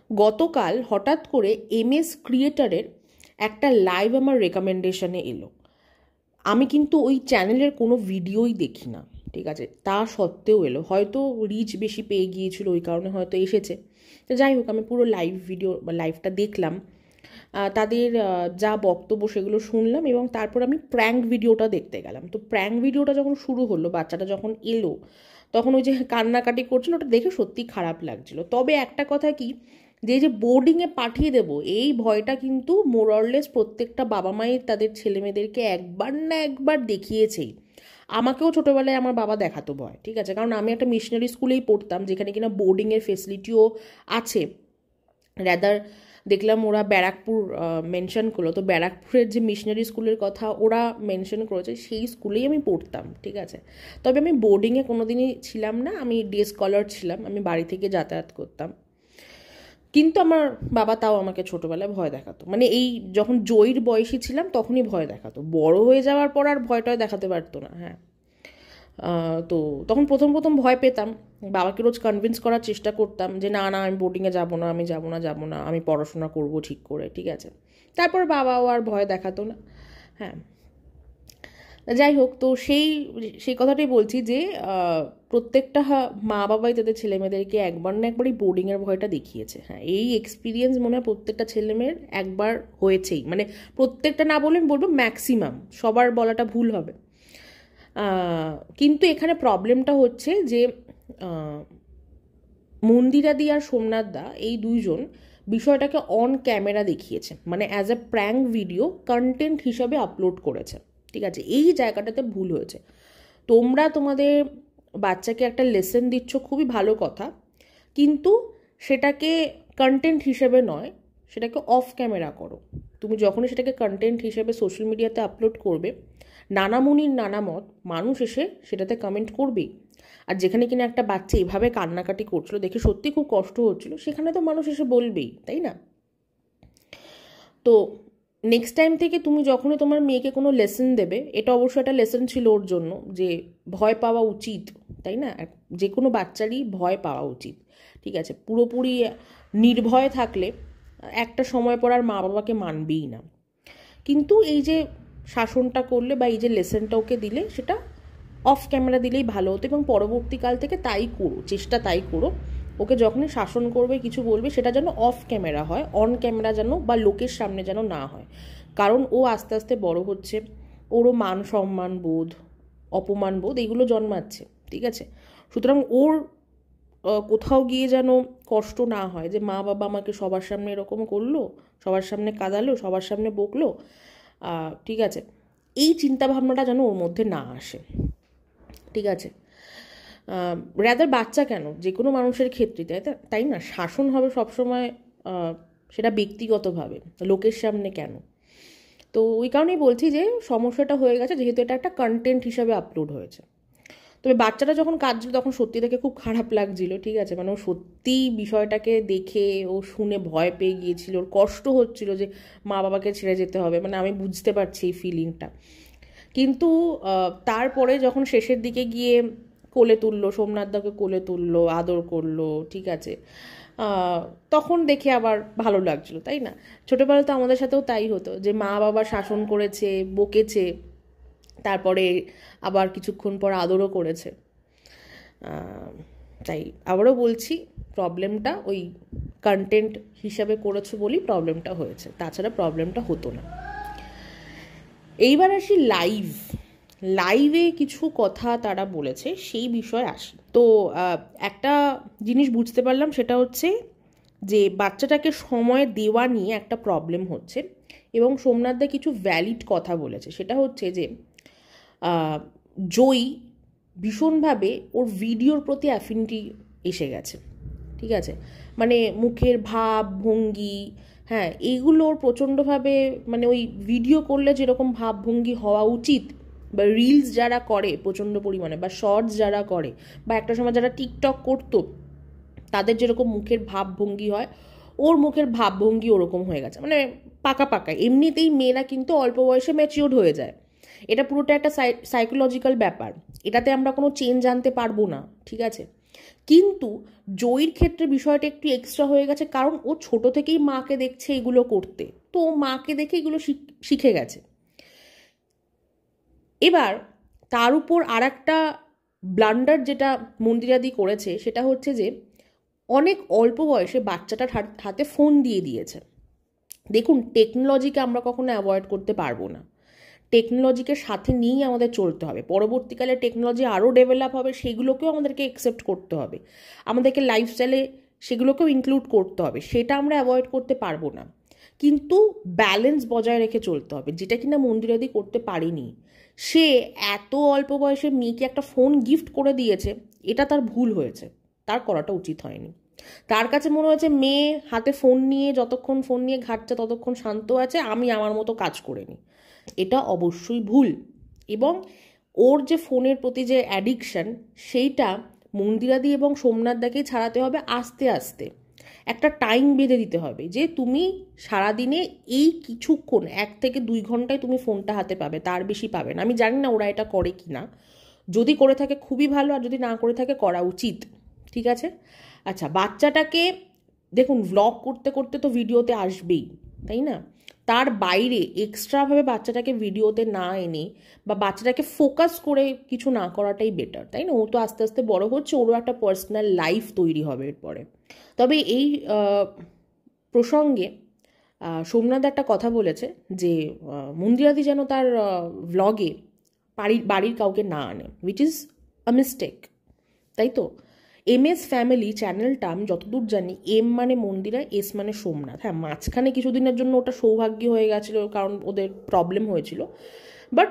গতকাল হঠাৎ করে MS ক্রিয়েটারের একটা লাইভ আমার রেকমেন্ডেশনে এলো। আমি কিন্তু ওই চ্যানেলের কোনো ভিডিওই দেখি না, ঠিক আছে, তা সত্ত্বেও এলো। হয়তো রিচ বেশি পেয়ে গিয়েছিল, ওই কারণে হয়তো এসেছে। তো যাই হোক, আমি পুরো লাইভটা দেখলাম, তাদের যা বক্তব্য সেগুলো শুনলাম, এবং তারপর আমি প্র্যাঙ্ক ভিডিওটা দেখতে গেলাম। তো প্র্যাঙ্ক ভিডিওটা যখন শুরু হলো, বাচ্চাটা যখন এলো, তখন ওই যে কান্নাকাটি করছিল, ওটা দেখে সত্যি খারাপ লাগছিল। তবে একটা কথা কি, যে বোর্ডিংয়ে পাঠিয়ে দেবো এই ভয়টা কিন্তু মোরলেস প্রত্যেকটা বাবা মাই তাদের ছেলেমেয়েদেরকে একবার না একবার দেখিয়েছেই। আমাকেও ছোটোবেলায় আমার বাবা দেখাতো ভয়, ঠিক আছে, কারণ আমি একটা মিশনারি স্কুলেই পড়তাম, যেখানে কিনা বোর্ডিংয়ের ফেসিলিটিও আছে। রাদার দেখলাম ওরা ব্যারাকপুর মেনশন করলো, তো ব্যারাকপুরের যে মিশনারি স্কুলের কথা ওরা মেনশন করেছে, সেই স্কুলেই আমি পড়তাম, ঠিক আছে। তবে আমি বোর্ডিংয়ে কোনো দিনই ছিলাম না, আমি ডে স্কলার ছিলাম, আমি বাড়ি থেকে যাতায়াত করতাম। কিন্তু আমার বাবা তাও আমাকে ছোটোবেলায় ভয় দেখাতো, মানে এই যখন জয়ীর বয়সী ছিলাম তখনই ভয় দেখাতো, বড় হয়ে যাওয়ার পর আর ভয়টাই দেখাতে পারতো না। হ্যাঁ, তো তখন প্রথম প্রথম ভয় পেতাম, বাবাকে রোজ কনভিন্স করার চেষ্টা করতাম যে না না, আমি বোর্ডিংয়ে যাবো না, আমি যাবো না, আমি পড়াশোনা করব ঠিক করে, ঠিক আছে। তারপর বাবাও আর ভয় দেখাতো না। হ্যাঁ, যাই হোক, তো সেই সেই কথাটাই বলছি যে প্রত্যেকটা মা বাবাই তাদের ছেলেমেয়েদেরকে একবার না একবারই বোর্ডিংয়ের ভয়টা দেখিয়েছে। হ্যাঁ, এই এক্সপিরিয়েন্স মনে হয় প্রত্যেকটা ছেলেমেয়ের একবার হয়েছেই, মানে প্রত্যেকটা না বলে আমি বলবো ম্যাক্সিমাম, সবার বলাটা ভুল হবে। কিন্তু এখানে প্রবলেমটা হচ্ছে যে মন্দিরাদি আর সোমনাথ দা এই দুইজন বিষয়টাকে অন ক্যামেরা দেখিয়েছে, মানে as a prank video content হিসাবে আপলোড করেছে, ঠিক আছে। এই জায়গাটাতে ভুল হয়েছে। তোমরা তোমাদের বাচ্চাকে একটা লেসন দিচ্ছ, খুবই ভালো কথা, কিন্তু সেটাকে কন্টেন্ট হিসেবে নয়, সেটাকে অফ ক্যামেরা করো। তুমি যখনই সেটাকে কন্টেন্ট হিসেবে সোশ্যাল মিডিয়াতে আপলোড করবে, নানা মুনির নানা মত, মানুষ এসে সেটাতে কমেন্ট করবেই। আর যেখানে কিনা একটা বাচ্চা এভাবে কান্নাকাটি করছিল, দেখে সত্যি খুব কষ্ট হচ্ছিল, সেখানে তো মানুষ এসে বলবেই, তাই না? তো নেক্সট টাইম থেকে তুমি যখনই তোমার মেয়েকে কোনো লেসন দেবে, এটা অবশ্যই একটা লেসন ছিল ওর জন্য, যে ভয় পাওয়া উচিত, তাই না? যে কোনো বাচ্চারই ভয় পাওয়া উচিত, ঠিক আছে। পুরোপুরি নির্ভয় থাকলে একটা সময় পর আর মা বাবাকে মানবেই না। কিন্তু এই যে শাসনটা করলে বা এই যে লেসনটা ওকে দিলে, সেটা অফ ক্যামেরা দিলেই ভালো হতো, এবং পরবর্তীকাল থেকে তাই করো, চেষ্টা তাই করো। ওকে যখনই শাসন করবে, কিছু বলবে, সেটা যেন অফ ক্যামেরা হয়, অন ক্যামেরা যেন বা লোকের সামনে যেন না হয়। কারণ ও আস্তে আস্তে বড় হচ্ছে, ওরও মান সম্মান বোধ, অপমান বোধ এগুলো জন্মাচ্ছে, ঠিক আছে। সুতরাং ওর কোথাও গিয়ে যেন কষ্ট না হয় যে মা বাবা আমাকে সবার সামনে এরকম করলো, সবার সামনে কাঁদালো, সবার সামনে বকলো, ঠিক আছে, এই চিন্তাভাবনাটা যেন ওর মধ্যে না আসে, ঠিক আছে। রাদার বাচ্চা কেন, যে কোনো মানুষের ক্ষেত্রে, তাই না, শাসন হবে সবসময় সেটা ব্যক্তিগতভাবে, লোকের সামনে কেন। তো ওই কারণেই বলছি যে সমস্যাটা হয়ে গেছে, যেহেতু এটা একটা কন্টেন্ট হিসাবে আপলোড হয়েছে। তবে বাচ্চাটা যখন কাঁদছিল তখন সত্যি থেকে খুব খারাপ লাগছিল, ঠিক আছে, মানে ও সত্যি বিষয়টাকে দেখে ও শুনে ভয় পেয়ে গিয়েছিল, ওর কষ্ট হচ্ছিল যে মা বাবাকে ছেড়ে যেতে হবে, মানে আমি বুঝতে পারছি এই ফিলিংটা। কিন্তু তারপরে যখন শেষের দিকে গিয়ে কোলে তুললো, সোমনাথদাকে কোলে তুললো, আদর করলো, ঠিক আছে, তখন দেখে আবার ভালো লাগছিলো, তাই না? ছোটোবেলা তো আমাদের সাথেও তাই হতো, যে মা বাবা শাসন করেছে, বকেছে, তারপরে আবার কিছুক্ষণ পর আদরও করেছে। তাই আবারও বলছি, প্রবলেমটা ওই কন্টেন্ট হিসাবে করেছো বলেই প্রবলেমটা হয়েছে, তাছাড়া প্রবলেমটা হতো না। এইবার আসি লাইভে কিছু কথা তারা বলেছে, সেই বিষয়ে আসি। তো একটা জিনিস বুঝতে পারলাম, সেটা হচ্ছে যে বাচ্চাটাকে সময় দেওয়া নিয়ে একটা প্রবলেম হচ্ছে, এবং সোমনাথদা কিছু ভ্যালিড কথা বলেছে। সেটা হচ্ছে যে জয়ী ভীষণভাবে ওর ভিডিওর প্রতি অ্যাফিনিটি এসে গেছে, ঠিক আছে, মানে মুখের ভাব ভঙ্গি, হ্যাঁ, এইগুলো ওর প্রচণ্ডভাবে, মানে ওই ভিডিও করলে যেরকম ভাবভঙ্গি হওয়া উচিত, বা রিলস যারা করে প্রচণ্ড পরিমাণে, বা শর্টস যারা করে, বা একটা সময় যারা টিকটক করতো, তাদের যেরকম মুখের ভাবভঙ্গি হয়, ওর মুখের ভাবভঙ্গি ওরকম হয়ে গেছে, মানে পাকা পাকা। এমনিতেই মেয়েরা কিন্তু অল্প বয়সে ম্যাচিওর্ড হয়ে যায়, এটা পুরোটা একটা সাইকোলজিক্যাল ব্যাপার, এটাতে আমরা কোনো চেঞ্জ আনতে পারবো না, ঠিক আছে। কিন্তু জয়ীর ক্ষেত্রে বিষয়টা একটু এক্সট্রা হয়ে গেছে, কারণ ও ছোট থেকেই মাকে দেখছে এগুলো করতে, তো ও মাকে দেখে এগুলো শিখে গেছে। এবার তার উপর আর একটা ব্লান্ডার যেটা মন্দিরাদি করেছে সেটা হচ্ছে যে অনেক অল্প বয়সে বাচ্চাটার হাতে ফোন দিয়ে দিয়েছে। দেখুন, টেকনোলজিকে আমরা কখনো অ্যাভয়েড করতে পারবো না, টেকনোলজিকে সাথে নিয়েই আমাদের চলতে হবে। পরবর্তীকালে টেকনোলজি আরও ডেভেলপ হবে, সেগুলোকেও আমাদেরকে অ্যাকসেপ্ট করতে হবে, আমাদেরকে লাইফস্টাইলে সেগুলোকেও ইনক্লুড করতে হবে, সেটা আমরা অ্যাভয়েড করতে পারবো না। কিন্তু ব্যালেন্স বজায় রেখে চলতে হবে, যেটা কিনা মন্দিরাদি করতে পারেনি। সে এত অল্প বয়সে মেয়েকে একটা ফোন গিফট করে দিয়েছে, এটা তার ভুল হয়েছে, তার করাটা উচিত হয়নি। তার কাছে মনে হয়েছে মেয়ে হাতে ফোন নিয়ে যতক্ষণ ফোন নিয়ে ঘাটছে ততক্ষণ শান্ত আছে, আমি আমার মতো কাজ করে নিই, এটা অবশ্যই ভুল। এবং ওর যে ফোনের প্রতি যে অ্যাডিকশান, সেইটা মন্দিরাদি এবং সোমনাথদাকেই ছাড়াতে হবে আস্তে আস্তে। একটা টাইম বেঁধে দিতে হবে যে তুমি সারাদিনে এই কিছুক্ষণ 1 থেকে 2 ঘন্টায় তুমি ফোনটা হাতে পাবে, তার বেশি পাবে না। আমি জানি না ওরা এটা করে কি না, যদি করে থাকে খুবই ভালো, আর যদি না করে থাকে করা উচিত, ঠিক আছে? আচ্ছা, বাচ্চাটাকে দেখুন, ভ্লগ করতে করতে তো ভিডিওতে আসবেই, তাই না? তার বাইরে এক্সট্রাভাবে বাচ্চাটাকে ভিডিওতে না এনে বা বাচ্চাটাকে ফোকাস করে কিছু না করাটাই বেটার, তাই না? ও তো আস্তে আস্তে বড় হচ্ছে, ওরও একটা পার্সোনাল লাইফ তৈরি হবে এরপরে। তবে এই প্রসঙ্গে সোমনাথ একটা কথা বলেছে যে মন্দিরাদি যেন তার ভ্লগে বাড়ির কাউকে না আনে, উইচ ইজ আ মিস্টেক, তাই তো? MS ফ্যামিলি চ্যানেলটা আমি যতদূর জানি, M মানে মন্দিরা, S মানে সোমনাথ। হ্যাঁ, মাঝখানে কিছুদিনের জন্য ওটা সৌভাগ্য হয়ে গেছিলো, কারণ ওদের প্রবলেম হয়েছিল, বাট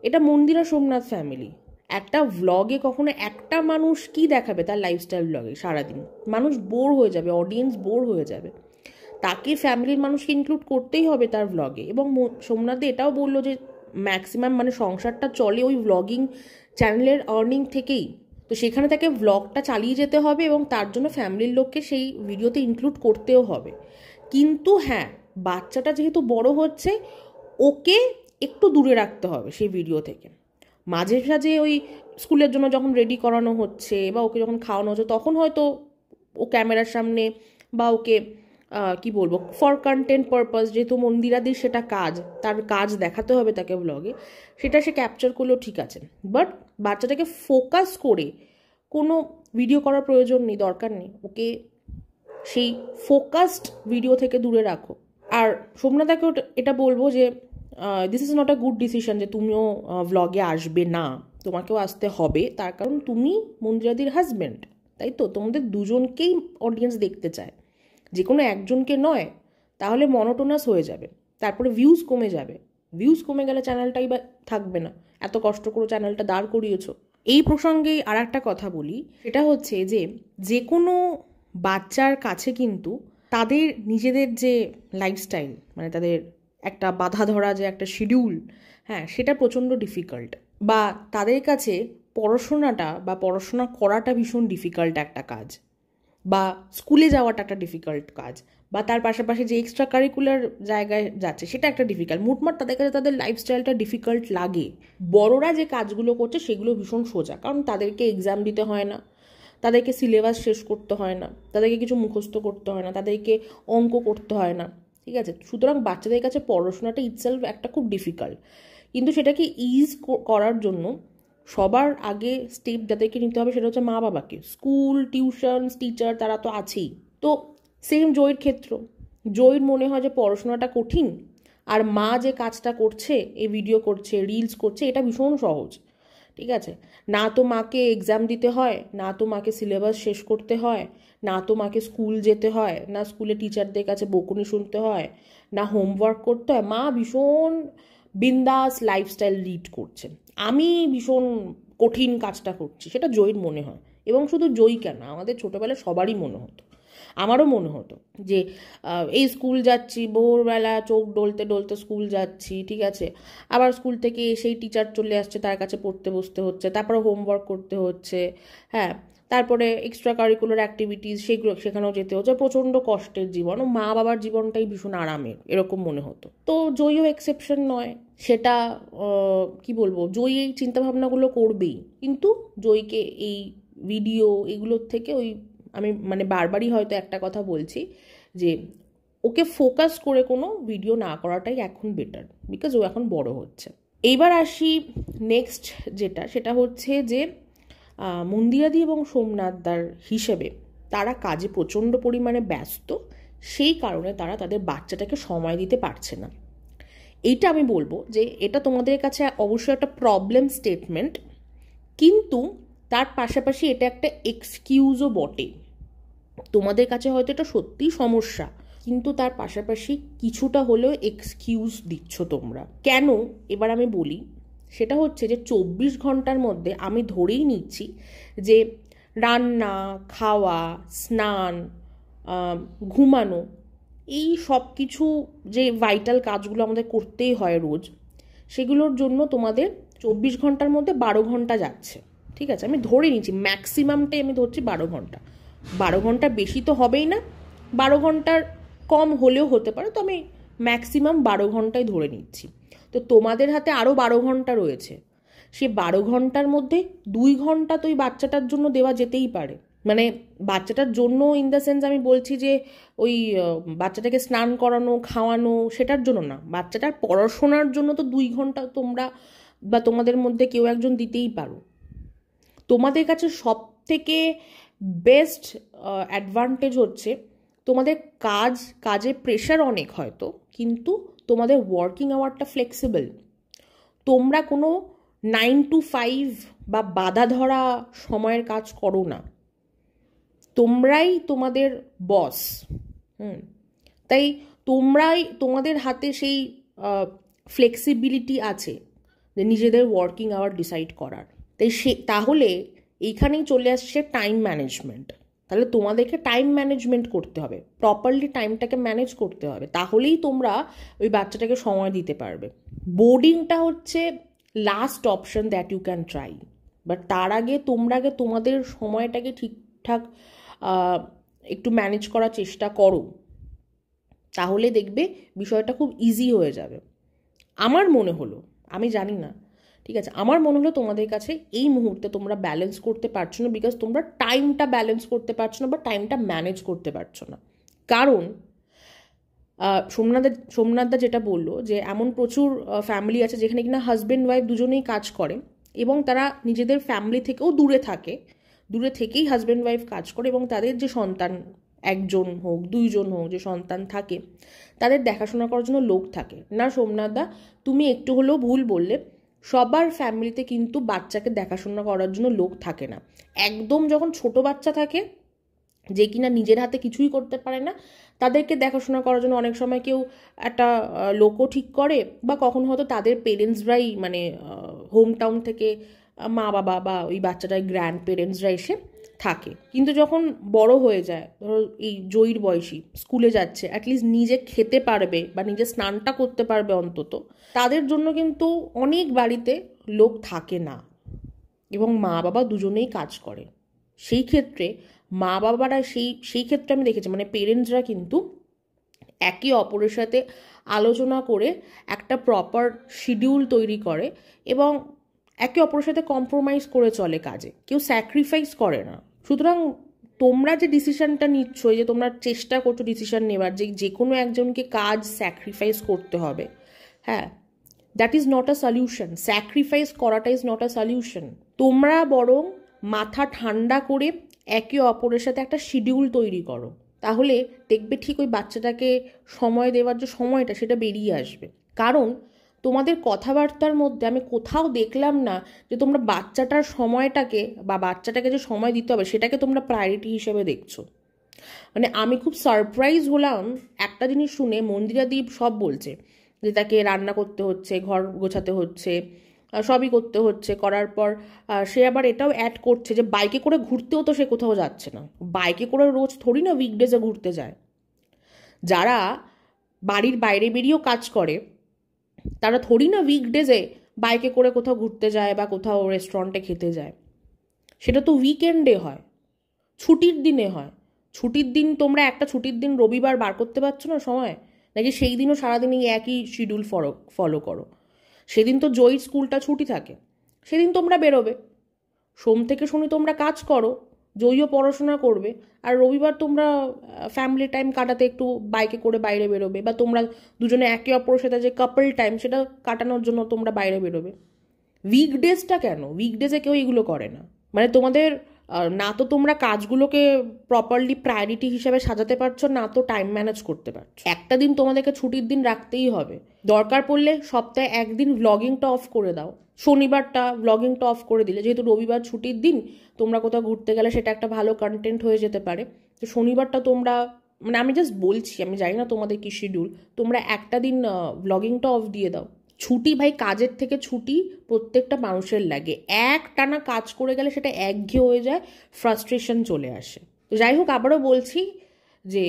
এটা মন্দিরা সোমনাথ ফ্যামিলি। একটা ভ্লগে কখনো একটা মানুষ কি দেখাবে তার লাইফস্টাইল ভ্লগে সারাদিন? মানুষ বোর হয়ে যাবে, অডিয়েন্স বোর হয়ে যাবে, তাকে ফ্যামিলির মানুষকে ইনক্লুড করতেই হবে তার ভ্লগে। এবং সোমনাথ এটাও বললো যে ম্যাক্সিমাম মানে সংসারটা চলে ওই ভ্লগিং চ্যানেলের আর্নিং থেকেই, তো সেখানে তাকে ভ্লগটা চালিয়ে যেতে হবে এবং তার জন্য ফ্যামিলির লোককে সেই ভিডিওতে ইনক্লুড করতেও হবে। কিন্তু হ্যাঁ, বাচ্চাটা যেহেতু বড় হচ্ছে, ওকে একটু দূরে রাখতে হবে সেই ভিডিও থেকে। মাঝে সাঝে ওই স্কুলের জন্য যখন রেডি করানো হচ্ছে বা ওকে যখন খাওয়ানো হচ্ছে, তখন হয়তো ও ক্যামেরার সামনে বা ওকে কি বলবো, ফর কন্টেন্ট পারপাস, যেহেতু মন্দিরাদির সেটা কাজ, তার কাজ দেখাতে হবে তাকে ব্লগে, সেটা সে ক্যাপচার করলেও ঠিক আছে। বাট বাচ্চাটাকে ফোকাস করে কোনো ভিডিও করার প্রয়োজন নেই, দরকার নেই, ওকে সেই ফোকাসড ভিডিও থেকে দূরে রাখো। আর সোমনাথকে এটা বলবো যে this is not a good decision যে তুমিও ভ্লগে আসবে না, তোমাকেও আসতে হবে, তার কারণ তুমি মন্দিরাদির হাজব্যান্ড, তাই তো? তোমাদের দুজনকেই অডিয়েন্স দেখতে চায়, যে কোনো একজনকে নয়, তাহলে মনোটোনাস হয়ে যাবে, তারপরে ভিউজ কমে যাবে, ভিউজ কমে গেলে চ্যানেলটাই বা থাকবে না, এত কষ্ট করে চ্যানেলটা দাঁড় করিয়েছো। এই প্রসঙ্গে আর একটা কথা বলি, সেটা হচ্ছে যে যে কোনো বাচ্চার কাছে কিন্তু তাদের নিজেদের যে লাইফস্টাইল, মানে তাদের একটা বাধা ধরা যে একটা শিডিউল, হ্যাঁ, সেটা প্রচণ্ড ডিফিকাল্ট, বা তাদের কাছে পড়াশোনাটা বা পড়াশোনা করাটা ভীষণ ডিফিকাল্ট একটা কাজ, বা স্কুলে যাওয়াটা একটা ডিফিকাল্ট কাজ, বা তার পাশাপাশি যে এক্সট্রা কারিকুলার জায়গায় যাচ্ছে সেটা একটা ডিফিকাল্ট, মোটমাট তাদের কাছে তাদের লাইফস্টাইলটা ডিফিকাল্ট লাগে। বড়রা যে কাজগুলো করছে সেগুলো ভীষণ সোজা, কারণ তাদেরকে এক্সাম দিতে হয় না, তাদেরকে সিলেবাস শেষ করতে হয় না, তাদেরকে কিছু মুখস্থ করতে হয় না, তাদেরকে অঙ্ক করতে হয় না, ঠিক আছে? সুতরাং বাচ্চাদের কাছে পড়াশোনাটা ইটসেলফ একটা খুব ডিফিকাল্ট, কিন্তু সেটাকে ইজ করার জন্য সবার আগে স্টেপ যাদেরকে নিতে হবে সেটা হচ্ছে মা বাবাকে। স্কুল, টিউশন, টিচার, তারা তো আছেই। তো সেম জয়ের ক্ষেত্র, জয়ের মনে হয় যে পড়াশোনাটা কঠিন, আর মা যে কাজটা করছে, এই ভিডিও করছে, রিলস করছে, এটা ভীষণ সহজ, ঠিক আছে? না তো মাকে এক্সাম দিতে হয়, না তো মাকে সিলেবাস শেষ করতে হয়, না তো মাকে স্কুল যেতে হয়, না স্কুলে টিচারদের কাছে বকুনি শুনতে হয়, না হোমওয়ার্ক করতে হয়, মা ভীষণ বিন্দাস লাইফস্টাইল লিড করছে, আমি ভীষণ কঠিন কাজটা করছি, সেটা জয়ীর মনে হয়। এবং শুধু জয়ী কেন, আমাদের ছোটোবেলায় সবারই মনে হতো, আমারও মনে হতো যে এই স্কুল যাচ্ছি, ভোরবেলা চোখ ডলতে ডলতে স্কুল যাচ্ছি, ঠিক আছে, আবার স্কুল থেকে সেই টিচার চলে আসছে, তার কাছে পড়তে বসতে হচ্ছে, তারপরে হোমওয়ার্ক করতে হচ্ছে, হ্যাঁ, তারপরে এক্সট্রা কারিকুলার অ্যাক্টিভিটিস সেখানেও যেতে হচ্ছে, প্রচণ্ড কষ্টের জীবন, ও মা বাবার জীবনটাই ভীষণ আরামের, এরকম মনে হতো। তো জয়ীও এক্সেপশন নয়, সেটা কি বলবো, জয়ী এই চিন্তাভাবনাগুলো করবেই, কিন্তু জয়ীকে এই ভিডিও এগুলোর থেকে ওই আমি মানে বারবারই হয়তো একটা কথা বলছি যে ওকে ফোকাস করে কোনো ভিডিও না করাটাই এখন বেটার, বিকজ ও এখন বড় হচ্ছে। এইবার আসি নেক্সট যেটা, সেটা হচ্ছে যে মন্দিরাদি এবং সোমনাথদার হিসেবে তারা কাজে প্রচণ্ড পরিমাণে ব্যস্ত, সেই কারণে তারা তাদের বাচ্চাটাকে সময় দিতে পারছে না। এইটা আমি বলবো যে এটা তোমাদের কাছে অবশ্যই একটা প্রবলেম স্টেটমেন্ট, কিন্তু তার পাশাপাশি এটা একটা এক্সকিউজও বটে। তোমাদের কাছে হয়তো এটা সত্যিই সমস্যা, কিন্তু তার পাশাপাশি কিছুটা হলেও এক্সকিউজ দিচ্ছ তোমরা। কেন এবার আমি বলি, সেটা হচ্ছে যে 24 ঘন্টার মধ্যে আমি ধরেই নিচ্ছি যে রান্না, খাওয়া, স্নান, ঘুমানো, এই সব কিছু যে ভাইটাল কাজগুলো আমাদের করতেই হয় রোজ, সেগুলোর জন্য তোমাদের 24 ঘন্টার মধ্যে 12 ঘন্টা যাচ্ছে। ঠিক আছে, আমি ধরে নিচ্ছি ম্যাক্সিমামটাই আমি ধরছি 12 ঘন্টা। 12 ঘন্টা বেশি তো হবেই না, 12 ঘন্টার কম হলেও হতে পারে, তো আমি ম্যাক্সিমাম 12 ঘন্টাই ধরে নিচ্ছি। তো তোমাদের হাতে আরও 12 ঘন্টা রয়েছে, সে 12 ঘন্টার মধ্যে 2 ঘন্টা তো ওই বাচ্চাটার জন্য দেওয়া যেতেই পারে। মানে বাচ্চাটার জন্য ইন দ্য সেন্স আমি বলছি যে ওই বাচ্চাটাকে স্নান করানো, খাওয়ানো, সেটার জন্য না, বাচ্চাটার পড়াশোনার জন্য তো 2 ঘন্টা তোমরা বা তোমাদের মধ্যে কেউ একজন দিতেই পারো। তোমাদের কাছে সব থেকে বেস্ট অ্যাডভান্টেজ হচ্ছে তোমাদের কাজে প্রেশার অনেক হয়তো, কিন্তু তোমাদের ওয়ার্কিং আওয়ারটা ফ্লেক্সিবল। তোমরা কোনো 9 to 5 বা বাধা ধরা সময়ের কাজ করো না, তোমরাই তোমাদের বস। তাই তোমাদের হাতে সেই ফ্লেক্সিবিলিটি আছে যে নিজেদের ওয়ার্কিং আওয়ার ডিসাইড করার। তাহলে এইখানেই চলে আসছে টাইম ম্যানেজমেন্ট। তাহলে তোমাদেরকে টাইম ম্যানেজমেন্ট করতে হবে, প্রপারলি টাইমটাকে ম্যানেজ করতে হবে, তাহলেই তোমরা ওই বাচ্চাটাকে সময় দিতে পারবে। বোর্ডিংটা হচ্ছে last option that you can try, but তার আগে তোমাদের সময়টাকে ঠিকঠাক একটু ম্যানেজ করার চেষ্টা করো, তাহলে দেখবে বিষয়টা খুব ইজি হয়ে যাবে। আমার মনে হলো, আমি জানি না, ঠিক আছে, আমার মনে হলো তোমাদের কাছে এই মুহূর্তে তোমরা ব্যালেন্স করতে পারছো না, বিকজ তোমরা টাইমটা ব্যালেন্স করতে পারছো না বা টাইমটা ম্যানেজ করতে পারছো না। কারণ সোমনাথদা যেটা বললো যে এমন প্রচুর ফ্যামিলি আছে যেখানে কিনা হাজব্যান্ড ওয়াইফ দুজনেই কাজ করে এবং তারা নিজেদের ফ্যামিলি থেকেও দূরে থেকেই হাজব্যান্ড ওয়াইফ কাজ করে, এবং তাদের যে সন্তান, 1জন হোক 2জন হোক, যে সন্তান থাকে, তাদের দেখাশোনা করার জন্য লোক থাকে না। সোমনাথদা, তুমি একটু হলেও ভুল বললে, সবার ফ্যামিলিতে কিন্তু বাচ্চাকে দেখাশোনা করার জন্য লোক থাকে না। একদম যখন ছোট বাচ্চা থাকে, যে কিনা নিজের হাতে কিছুই করতে পারে না, তাদেরকে দেখাশোনা করার জন্য অনেক সময় কেউ একটা লোকও ঠিক করে, বা কখনো হয়তো তাদের পেরেন্টসরাই মানে হোম টাউন থেকে মা বাবা বা ওই বাচ্চাটার গ্র্যান্ড পেরেন্টসরা এসে থাকে। কিন্তু যখন বড় হয়ে যায়, ধরো এই জয়ীর বয়সী স্কুলে যাচ্ছে, অ্যাটলিস্ট নিজে খেতে পারবে বা নিজে স্নানটা করতে পারবে অন্তত, তাদের জন্য কিন্তু অনেক বাড়িতে লোক থাকে না, এবং মা বাবা দুজনেই কাজ করে। সেই ক্ষেত্রে মা বাবারা সেই ক্ষেত্রে আমি দেখেছি, মানে পেরেন্টসরা কিন্তু একে অপরের সাথে আলোচনা করে একটা প্রপার শিডিউল তৈরি করে এবং একে অপরের সাথে কম্প্রোমাইজ করে চলে কাজে, কেউ স্যাক্রিফাইস করে না। সুতরাং তোমরা যে ডিসিশনটা নিচ্ছ, যে তোমরা চেষ্টা করছো ডিসিশন নেওয়ার যে কোনো একজনকে কাজ স্যাক্রিফাইস করতে হবে, হ্যাঁ, that is not a solution. Sacrifice করাটা ইজ নট আ সলিউশন। তোমরা বরং মাথা ঠান্ডা করে একে অপরের সাথে একটা শিডিউল তৈরি করো, তাহলে দেখবে ঠিক ওই বাচ্চাটাকে সময় দেওয়ার যে সময়টা সেটা বেরিয়ে আসবে। কারণ তোমাদের কথাবার্তার মধ্যে আমি কোথাও দেখলাম না যে তোমরা বাচ্চাটার সময়টাকে বা বাচ্চাটাকে যে সময় দিতে হবে সেটাকে তোমরা প্রায়োরিটি হিসেবে দেখছো। মানে আমি খুব সারপ্রাইজ হলাম একটা জিনিস শুনে, মন্দিরাদি সব বলছে যে তাকে রান্না করতে হচ্ছে, ঘর গোছাতে হচ্ছে, সবই করতে হচ্ছে, করার পর সে আবার এটাও অ্যাড করছে যে বাইকে করে ঘুরতেও তো সে কোথাও যাচ্ছে না। বাইকে করে রোজ থোড়ি না উইকডেজে ঘুরতে যায়। যারা বাড়ির বাইরে বেরিয়েও কাজ করে তারা থোড়ি না উইকডেজে বাইকে করে কোথাও ঘুরতে যায় বা কোথাও রেস্টুরেন্টে খেতে যায়। সেটা তো উইকেন্ডে হয়, ছুটির দিনে হয়। ছুটির দিন তোমরা একটা ছুটির দিন রবিবার বার করতে পারছো না সময়, নাকি সেই দিনও সারাদিন এই একই শিডিউল ফলো করো? সেদিন তো জয়ীর স্কুলটা ছুটি থাকে, সেদিন তোমরা বেরোবে, সোম থেকে শনি তোমরা কাজ করো, জয়ও পড়াশোনা করবে, আর রবিবার তোমরা ফ্যামিলি টাইম কাটাতে একটু বাইকে করে বাইরে বেরোবে, বা তোমরা দুজনে একে অপরের সাথে যে কাপল টাইম সেটা কাটানোর জন্য তোমরা বাইরে বেরোবে। উইকডেজটা কেন? উইকডেজে কেউ এগুলো করে না। মানে তোমাদের না তো তোমরা কাজগুলোকে প্রপারলি প্রায়োরিটি হিসাবে সাজাতে পারছো, না তো টাইম ম্যানেজ করতে পারছো। একটা দিন তোমাদেরকে ছুটির দিন রাখতেই হবে। দরকার পড়লে সপ্তাহে একদিন ভ্লগিংটা অফ করে দাও, শনিবারটা ভ্লগিংটা অফ করে দিলে, যেহেতু রবিবার ছুটির দিন, তোমরা কোথাও ঘুরতে গেলে সেটা একটা ভালো কন্টেন্ট হয়ে যেতে পারে। তো শনিবারটা তোমরা, মানে আমি জাস্ট বলছি, আমি জানি না তোমাদের কি শিডিউল, তোমরা একটা দিন ভ্লগিংটা অফ দিয়ে দাও। ছুটি ভাই, কাজের থেকে ছুটি প্রত্যেকটা মানুষের লাগে। এক টানা কাজ করে গেলে সেটা একঘেয়ে হয়ে যায়, ফ্রাস্ট্রেশন চলে আসে। তো যাই হোক, আবারও বলছি যে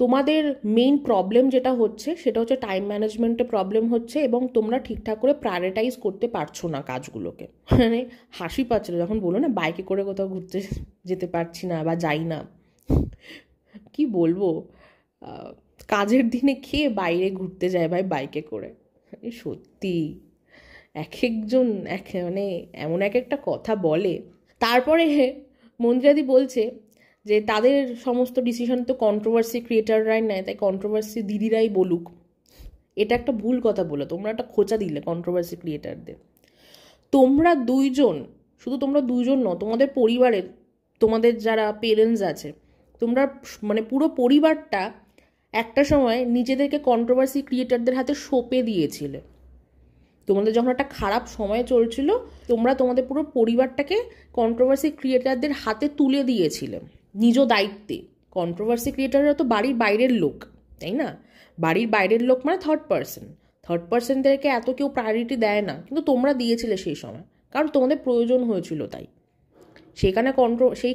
তোমাদের মেইন প্রবলেম যেটা হচ্ছে সেটা হচ্ছে টাইম ম্যানেজমেন্টে প্রবলেম হচ্ছে, এবং তোমরা ঠিকঠাক করে প্রায়োরিটাইজ করতে পারছো না কাজগুলোকে। মানে হাসি পাচ্ছিল যখন বলো না বাইকে করে কোথাও ঘুরতে যেতে পারছি না বা যাই না। কি বলবো, কাজের দিনে খেয়ে বাইরে ঘুরতে যায় ভাই বাইকে করে। সত্যি এক একজন মানে এমন এক একটা কথা বলে। তারপরে মন্দিরাদি বলছে যে তাদের সমস্ত ডিসিশন তো কন্ট্রোভার্সি ক্রিয়েটাররাই নেয়, তাই কন্ট্রোভার্সি দিদিরাই বলুক। এটা একটা ভুল কথা বলে, তোমরা একটা খোঁচা দিলে কন্ট্রোভার্সি ক্রিয়েটারদের। তোমরা দুইজন, শুধু তোমরা দুইজন ন, তোমাদের পরিবারের, তোমাদের যারা পেরেন্টস আছে, তোমরা মানে পুরো পরিবারটা একটা সময় নিজেদেরকে কন্ট্রোভার্সি ক্রিয়েটারদের হাতে সঁপে দিয়েছিলে। তোমাদের যখন একটা খারাপ সময় চলছিল, তোমরা তোমাদের পুরো পরিবারটাকে কন্ট্রোভার্সি ক্রিয়েটারদের হাতে তুলে দিয়েছিলে নিজ দায়িত্বে। কন্ট্রোভার্সি ক্রিয়েটাররা তো বাড়ির বাইরের লোক, তাই না? বাড়ির বাইরের লোক মানে থার্ড পার্সনদেরকে এত কেউ প্রায়োরিটি দেয় না, কিন্তু তোমরা দিয়েছিলে সেই সময়, কারণ তোমাদের প্রয়োজন হয়েছিল। তাই সেই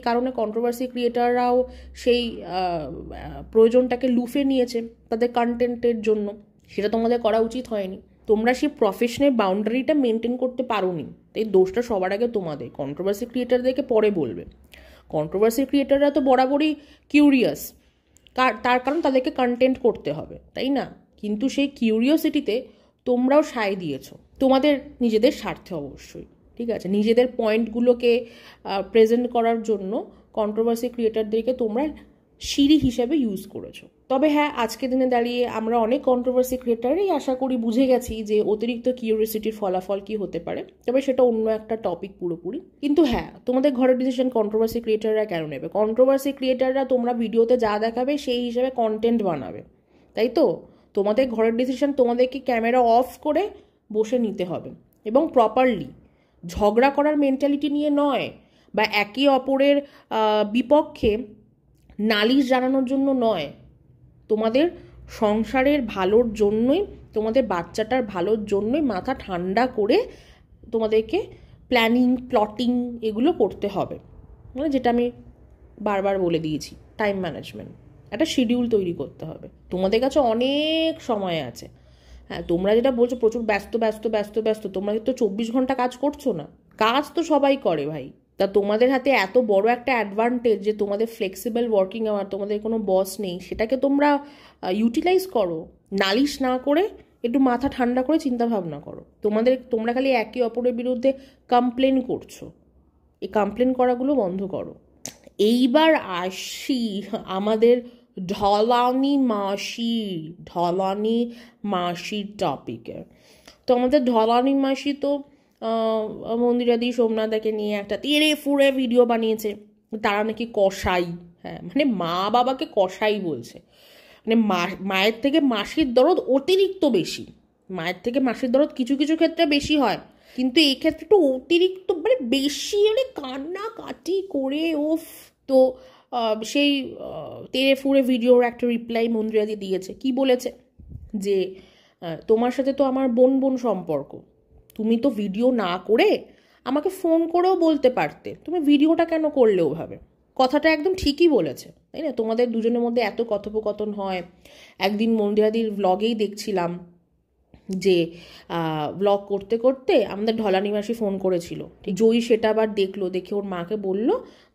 কারণে কন্ট্রোভার্সি ক্রিয়েটাররাও সেই প্রয়োজনটাকে লুফে নিয়েছে তাদের কন্টেন্টের জন্য। সেটা তোমাদের করা উচিত হয়নি। তোমরা সেই প্রফেশনের বাউন্ডারিটা মেনটেন করতে পারোনি, তাই দোষটা সবার আগে তোমাদের। কন্ট্রোভার্সি ক্রিয়েটারদেরকে পরে বলবে। কন্ট্রোভার্সি ক্রিয়েটাররা তো বরাবরই কিউরিয়াস, তার কারণ তাদেরকে কন্টেন্ট করতে হবে, তাই না? কিন্তু সেই কিউরিওসিটিতে তোমরাও সায় দিয়েছো, তোমাদের নিজেদের স্বার্থে অবশ্যই, ঠিক আছে? নিজেদের পয়েন্টগুলোকে প্রেজেন্ট করার জন্য কন্ট্রোভার্সি ক্রিয়েটারদেরকে তোমরা সিঁড়ি হিসেবে ইউজ করেছো। তবে হ্যাঁ, আজকের দিনে দাঁড়িয়ে আমরা অনেক কন্ট্রোভার্সি ক্রিয়েটারই আশা করি বুঝে গেছি যে অতিরিক্ত কিউরিওসিটির ফলাফল কি হতে পারে। তবে সেটা অন্য একটা টপিক পুরোপুরি। কিন্তু হ্যাঁ, তোমাদের ঘরের ডিসিশন কন্ট্রোভার্সি ক্রিয়েটাররা কেন নেবে? কন্ট্রোভার্সি ক্রিয়েটাররা তোমরা ভিডিওতে যা দেখাবে সেই হিসেবে কন্টেন্ট বানাবে, তাই তো? তোমাদের ঘরের ডিসিশন তোমাদেরকে ক্যামেরা অফ করে বসে নিতে হবে, এবং প্রপারলি। ঝগড়া করার মেন্টালিটি নিয়ে নয়, বা একে অপরের বিপক্ষে নালিশ জানানোর জন্য নয়। তোমাদের সংসারের ভালোর জন্যই, তোমাদের বাচ্চাটার ভালোর জন্যই মাথা ঠান্ডা করে তোমাদেরকে প্ল্যানিং, প্লটিং এগুলো করতে হবে। মানে যেটা আমি বারবার বলে দিয়েছি, টাইম ম্যানেজমেন্ট, একটা শিডিউল তৈরি করতে হবে। তোমাদের কাছে অনেক সময় আছে। হ্যাঁ, তোমরা যেটা বলছো প্রচুর ব্যস্ত ব্যস্ত ব্যস্ত ব্যস্ত, তোমরা তো 24 ঘন্টা কাজ করছো না। কাজ তো সবাই করে ভাই। তা তোমাদের হাতে এত বড় একটা অ্যাডভান্টেজ যে তোমাদের ফ্লেক্সিবল ওয়ার্কিং আওয়ার, তোমাদের কোনো বস নেই, সেটাকে তোমরা ইউটিলাইজ করো। নালিশ না করে একটু মাথা ঠান্ডা করে চিন্তা ভাবনা করো। তোমরা খালি একে অপরের বিরুদ্ধে কমপ্লেন করছো, এই কমপ্লেন করাগুলো বন্ধ করো। এইবার আসি আমাদের ঢলানি মাসির টপিকে। তো আমাদের ঢলানি মাসি তো মন্দিরাদি সোমনাথকে নিয়ে একটা তেড়ে ফুড়ে ভিডিও বানিয়েছে। তারা নাকি কসাই, হ্যাঁ, মানে মা বাবাকে কসাই বলছে। মানে মায়ের থেকে মাসির দরদ অতিরিক্ত বেশি। মায়ের থেকে মাসির দরদ কিছু কিছু ক্ষেত্রে বেশি হয়, কিন্তু এই ক্ষেত্রে একটু অতিরিক্ত মানে বেশি, মানে কান্নাকাটি করে ওফ। তো সেই তেড়ে ফুড়ে ভিডিওর একটা রিপ্লাই মন্দিরাদি দিয়েছে। কি বলেছে? যে তোমার সাথে তো আমার বোন সম্পর্ক, তুমি তো ভিডিও না করে আমাকে ফোন করেও বলতে পারতে, তুমি ভিডিওটা কেন করলে ওভাবে। কথাটা একদম ঠিকই বলেছে, তাই না? তোমাদের দুজনের মধ্যে এত কথোপকথন হয়। একদিন মন্দিরাদির ব্লগেই দেখছিলাম যে ব্লগ করতে করতে আমাদের ঢলানি মাসি ফোন করেছিল। জয়ী সেটা আবার দেখলো, দেখে ওর মাকে বলল,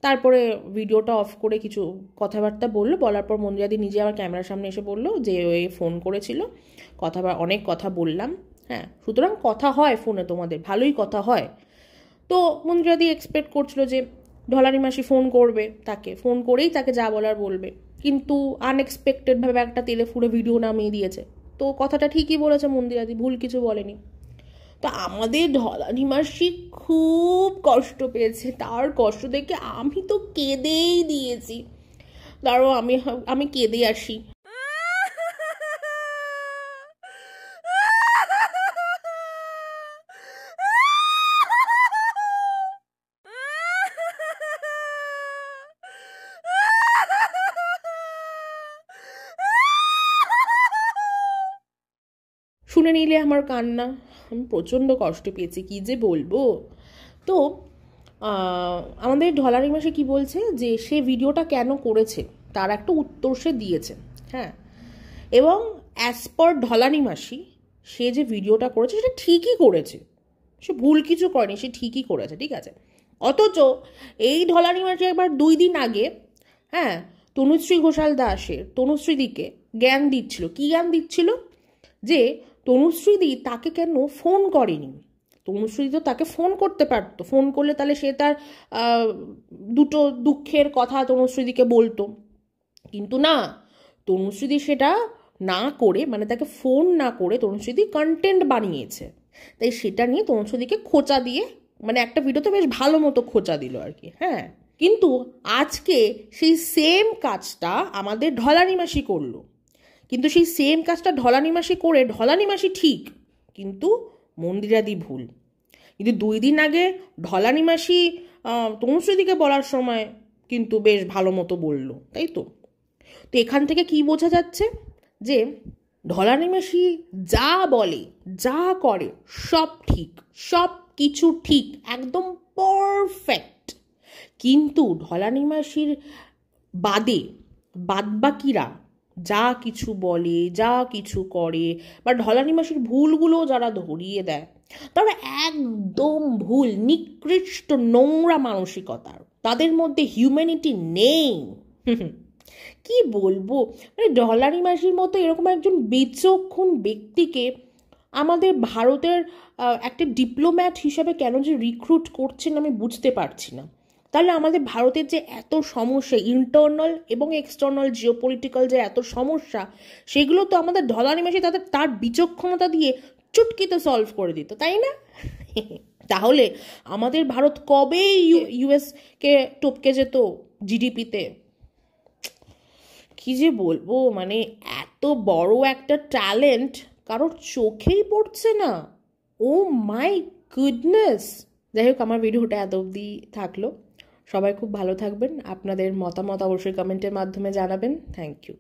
তারপরে ভিডিওটা অফ করে কিছু কথাবার্তা বললো। বলার পর মন্দিরাদি নিজে আমার ক্যামেরার সামনে এসে বললো যে ওই ফোন করেছিল, অনেক কথা বললাম। হ্যাঁ, সুতরাং কথা হয় ফোনে, তোমাদের ভালোই কথা হয়। তো মন্দিরাদি এক্সপেক্ট করছিল যে ঢলানি মাসি ফোন করবে, তাকে ফোন করেই তাকে যা বলার বলবে, কিন্তু আনএক্সপেক্টেডভাবে একটা তেলে ফুড়ে ভিডিও নামিয়ে দিয়েছে। তো কথাটা ঠিকই বলেছে মন্দিরাদি, ভুল কিছু বলেনি। তো আমাদের ঢলানি মাসি খুব কষ্ট পেয়েছে, তার কষ্ট দেখে আমি তো কেঁদেই দিয়েছি। দাঁড়ো আমি কেঁদে আসি। শুনে নিলে আমার কান্না, আমি প্রচণ্ড কষ্ট পেয়েছি, কি যে বলবো। তো আমাদের ঢলানি মাসি কি বলছে যে সে ভিডিওটা কেন করেছে তার একটা উত্তর সে দিয়েছে, হ্যাঁ। এবং অ্যাজ পার ঢলানি মাসি সে যে ভিডিওটা করেছে সেটা ঠিকই করেছে, সে ভুল কিছু করেনি, সে ঠিকই করেছে, ঠিক আছে। অথচ এই ঢলানি মাসি একবার 2 দিন আগে, হ্যাঁ, তনুশ্রী ঘোষাল দাসের তনুশ্রীদিকে জ্ঞান দিচ্ছিল। কি জ্ঞান দিচ্ছিল? যে তনুশ্রীদি তাকে কেন ফোন করেনি। তনুশ্রীদি তো তাকে ফোন করতে পারতো, ফোন করলে তাহলে সে তার দুটো দুঃখের কথা তনুশ্রীদিকে বলতো, কিন্তু না, তনুশ্রীদি সেটা না করে, মানে তাকে ফোন না করে তনুশ্রীদি কন্টেন্ট বানিয়েছে। তাই সেটা নিয়ে তনুশ্রীদিকে খোঁচা দিয়ে, মানে একটা ভিডিওতে বেশ ভালো মতো খোঁচা দিল আর কি, হ্যাঁ। কিন্তু আজকে সেই সেম কাজটা আমাদের ঢলানি মাসি করলো, কিন্তু সেই সেম কাজটা ঢলানি মাসি করে ঢলানি মাসি ঠিক, কিন্তু মন্দিরাদি ভুল। কিন্তু 2 দিন আগে ঢলানি মাসি তনুশ্রীদিকে বলার সময় কিন্তু বেশ ভালো মতো বললো, তাই তো। তো এখান থেকে কি বোঝা যাচ্ছে যে ঢলানি মাসি যা বলে যা করে সব ঠিক, সব কিছু ঠিক, একদম পারফেক্ট। কিন্তু ঢলানি মাসির বাদে বাদবাকিরা যা কিছু বলে, যা কিছু করে, বা ঢলানি মাসির ভুলগুলো যারা ধরিয়ে দেয়, তারা একদম ভুল, নিকৃষ্ট নোংরা মানসিকতার, তাদের মধ্যে হিউম্যানিটি নেই। কি বলবো, মানে ঢলানি মাসির মতো এরকম একজন বিচক্ষণ ব্যক্তিকে আমাদের ভারতের একটা ডিপ্লোম্যাট হিসাবে কেন যে রিক্রুট করছেন আমি বুঝতে পারছি না। তাহলে আমাদের ভারতের যে এত সমস্যা, ইন্টারনাল এবং এক্সটার্নাল জিওপলিটিক্যাল যে এত সমস্যা, সেগুলো তো আমাদের ঢলানি মাসি তার বিচক্ষণতা দিয়ে চুটকিতে সলভ করে দিত, তাই না? তাহলে আমাদের ভারত কবে ইউএসকে টপকে যেত জিডিপিতে। কি যে বলবো, মানে এত বড় একটা ট্যালেন্ট কারোর চোখেই পড়ছে না। ও মাই গুডনেস। যাই হোক, আমার ভিডিওটা এত অবধি থাকলো। সবাই খুব ভালো থাকবেন, আপনাদের মতামত অবশ্যই কমেন্টের মাধ্যমে জানাবেন। Thank you.